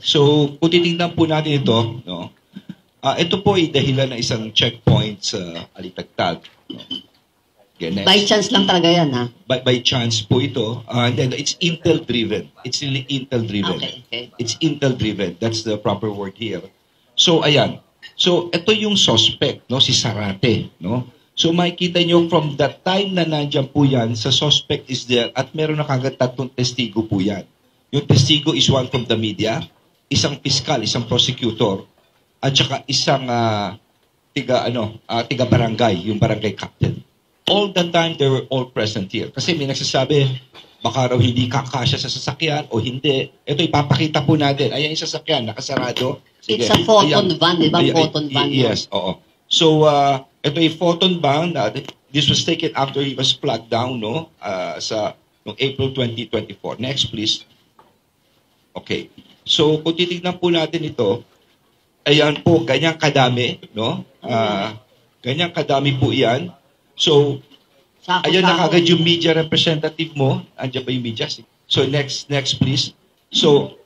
So, kung titignan po natin ito, no, ito po ay dahilan ng isang checkpoint sa Alitagtag. No? Okay, next. By chance lang talaga yan, ha? By chance po ito. And then it's Intel-driven. It's really Intel-driven. Okay. It's Intel-driven. That's the proper word here. So, ayan. So, ito yung suspect, no, si Zarate, no? So, makikita nyo from that time na nandyan po yan, sa suspect is there, at meron na kagad 3 testigo po yan. Yung testigo is one from the media, isang piskal, isang prosecutor, at saka isang tiga barangay, yung barangay captain. All the time, they were all present here. Kasi may nagsasabi, baka raw hindi kakasya sa sasakyan o hindi. Ito, ipapakita po natin. Ayan yung sasakyan, nakasarado. Sige. It's a photon van, di ba? Photon van. Yes, oo. So, ito ay photon van. This was taken after he was flagged down, no? Noong April 2024. Next, please. Okay. So, kung titignan po natin ito, ayan po, ganyang kadami, no? Ganyang kadami po yan. So, ayan na kagad yung media representative mo. Andiyan ba yung media? So, next please. So,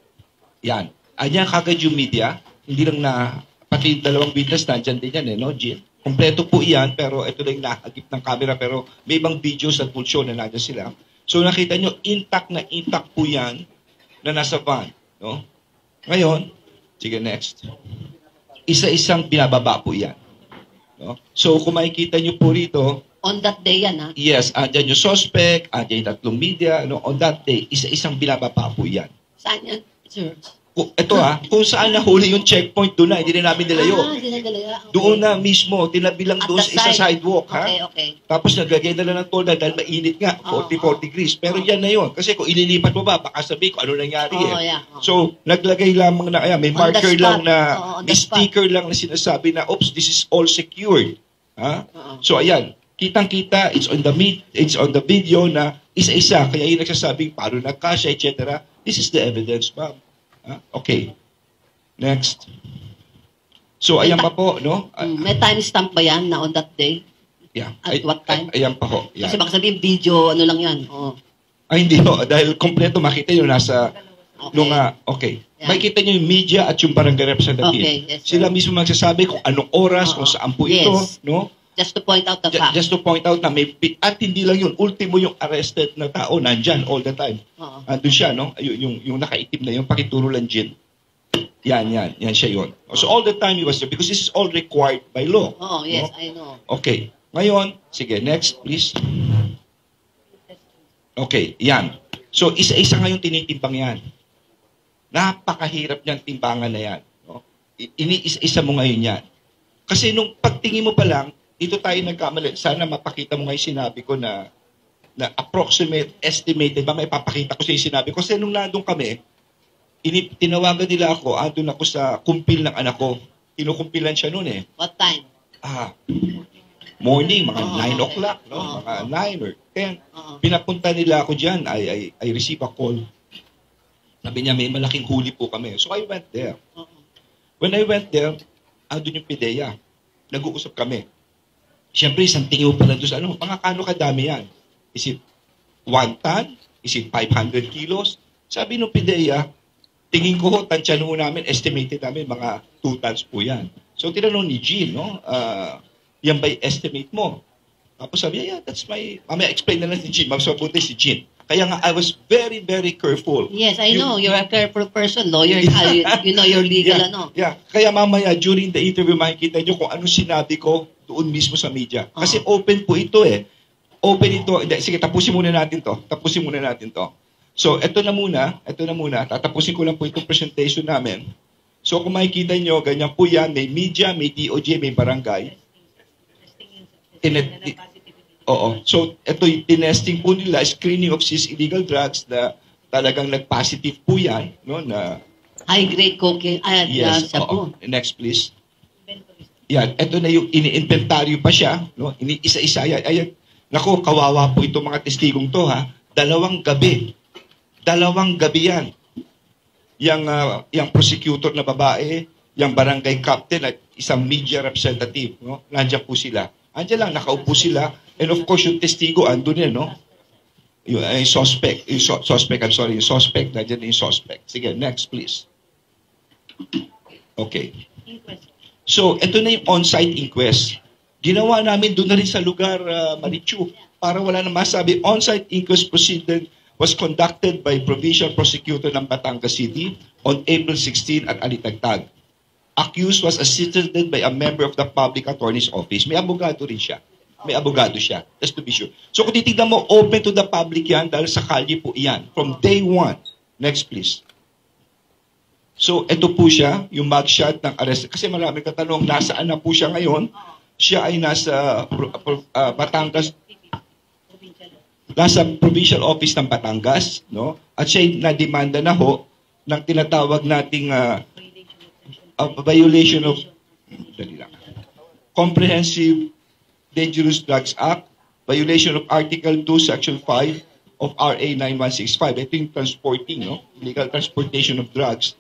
yan. Ayan kagad yung media. Hindi lang pati 2 witness, nandyan din yan, no, Jill? Kompleto po yan, pero ito lang nakagip ng camera, pero may ibang videos at pulsyo na nandyan sila. So, nakita nyo, intact po yan na nasa van, no? Ngayon, sige, next. Isa-isang binababa po yan. No? So, kung makikita nyo po rito, on that day yan, ha? Yes, andyan yung suspect, andyan yung 3 media, no? On that day, isa-isang binababa po yan. Saan yan, sir? Ito kung saan nahuli yung checkpoint, doon na, hindi na namin nilayo. Okay. Doon na mismo, tinabi lang doon sa isa sidewalk, ha? Okay. Tapos naglagay na lang ng tolda dahil mainit nga, 40 degrees. Pero yan na yun. Kasi kung ililipat mo ba, baka sabihin ko ano nangyari So, naglagay lamang na, may marker lang na, may sticker lang na sinasabi na, oops, this is all secured. Ha? So, ayan. Kitang-kita, it's on the video na isa-isa. Kaya yung nagsasabing, paano nagkasya, etc. This is the evidence, ma'am. Okay. Next. So, ayan pa po, no? May timestamp ba yan na on that day? Yeah. At what time? Ayan pa ho. Kasi baka sabihin, video, ano lang yan. Ay, hindi ho. Dahil kompleto makita nyo nasa... Okay. Yeah. Makikita nyo yung media at yung barangay representative. Okay. Yes, sila mismo magsasabi kung anong oras, kung saan po ito, no? Just to point out the fact. Just to point out na may... At hindi lang yun. Ultimo yung arrested na tao nandyan all the time. Andun siya, no? Yung nakaitim na yung pakituro lang dyan. Yan siya yun. So all the time he was there because this is all required by law. Yes, no? I know. Okay. Ngayon, sige, next please. Okay, yan. So isa-isa ngayong tinitimbang yan. Napakahirap niyang timbangan na yan. No? Iniisa-isa mo ngayon yan. Kasi nung pagtingin mo pa lang, dito tayo nagkamali. Sana mapakita mo ngayon sinabi ko na approximate, estimated, ba may papakita ko sa yung sinabi ko. Kasi nung nandun kami, tinawagan nila ako, andun ako sa kumpil ng anak ko. Kinukumpilan siya noon eh. What time? Morning, mga 9 o'clock, no? Mga 9 or 10. Pinapunta nila ako dyan, I receive a call. Sabi niya, may malaking huli po kami. So I went there. When I went there, andun yung PIDEA. Nag-uusap kami. Siyempre, isang tingin mo pala doon sa mga kano kadami yan? Is it 1 ton? Is it 500 kilos? Sabi nung PIDEA, tingin ko, tansya nung namin, estimated namin, mga 2 tons po yan. So, tinanong ni Jean, no? Yan ba estimate mo? Tapos sabi niya, yeah, that's my... Mamaya explain na lang si Jean. Magsabuti si Jean. Kaya nga, I was very, very careful. Yes, I know. You're a careful person. Lawyer, you know your legal, Yeah. Kaya mamaya, during the interview, makikita nyo kung ano sinabi ko doon mismo sa media. Kasi open po ito eh. Open ito. Sige, tapusin muna natin to. So, ito na muna. Tatapusin ko lang po itong presentation namin. So, kung makikita nyo, ganyan po yan. May media, may DOJ, may barangay. So, ito yung tinesting po nila, screening of cis illegal drugs na talagang nag-positive po yan. No, na high-grade cocaine. Yes, next please. Yan, ito na yung ini-inventaryo pa siya. No? Isa-isa yan. Ayan. Naku, kawawa po itong mga testigong to, ha? 2 gabi. 2 gabi yan. Yang prosecutor na babae, yung barangay captain at isang media representative. No? Nandiyan po sila. Andiyan lang, nakaupo sila. And of course, yung testigo, andun yan, no? Yung suspect, nandiyan yung suspect. Sige, next please. Okay. So, ito na yung on-site inquest. Ginawa namin doon na rin sa lugar, Marichu, para wala na masabi. On-site inquest proceeding was conducted by Provincial Prosecutor ng Batangas City on April 16 at Alitagtag. Accused was assisted by a member of the Public Attorney's Office. May abogado rin siya. May abogado siya, just to be sure. So kung titignan mo, open to the public yan dahil sa kalye po iyan. From day one. Next please. So ito po siya, yung mugshot ng arrest. Kasi maraming katanong, nasaan na po siya ngayon? Siya ay nasa Batangas, nasa provincial office ng Batangas, no? At siya ay nademanda na ho ng tinatawag nating violation of Comprehensive Dangerous Drugs Act, violation of Article 2, Section 5 of RA 9165. Ito yung transporting, no? Illegal transportation of drugs.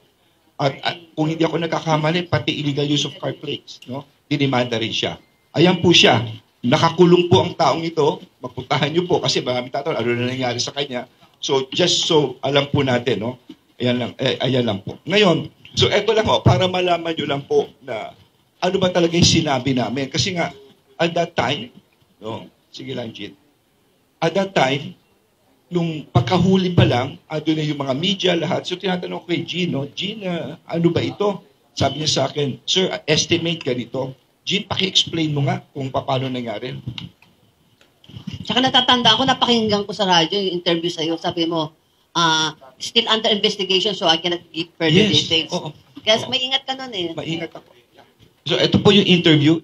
At kung hindi ako nagkakamali, pati illegal use of car plates, no? Dinimanda rin siya. Ayan po siya. Nakakulong po ang taong ito. Mapuntahan niyo po kasi maraming tatanong, ano na nangyari sa kanya. So, just so alam po natin, no? Ayan lang po. Ngayon, so eto lang po, para malaman nyo lang po na ano ba talaga yung sinabi namin. Kasi nga, at that time, no? Sige lang, Jean. At that time, nung pagkahuli pa lang, doon na yung mga media, lahat. So, tinatanong ko kay Jean, no? Jean, ano ba ito? Sabi niya sa akin, sir, estimate ganito. Jean, paki-explain mo nga kung paano nangyari. Tsaka natatandaan ko, napakinggan ko sa radyo yung interview sa'yo. Sabi mo, still under investigation so I cannot give further details. Oo. Kaya may ingat ka nun eh. Maingat ako. So, ito po yung interview.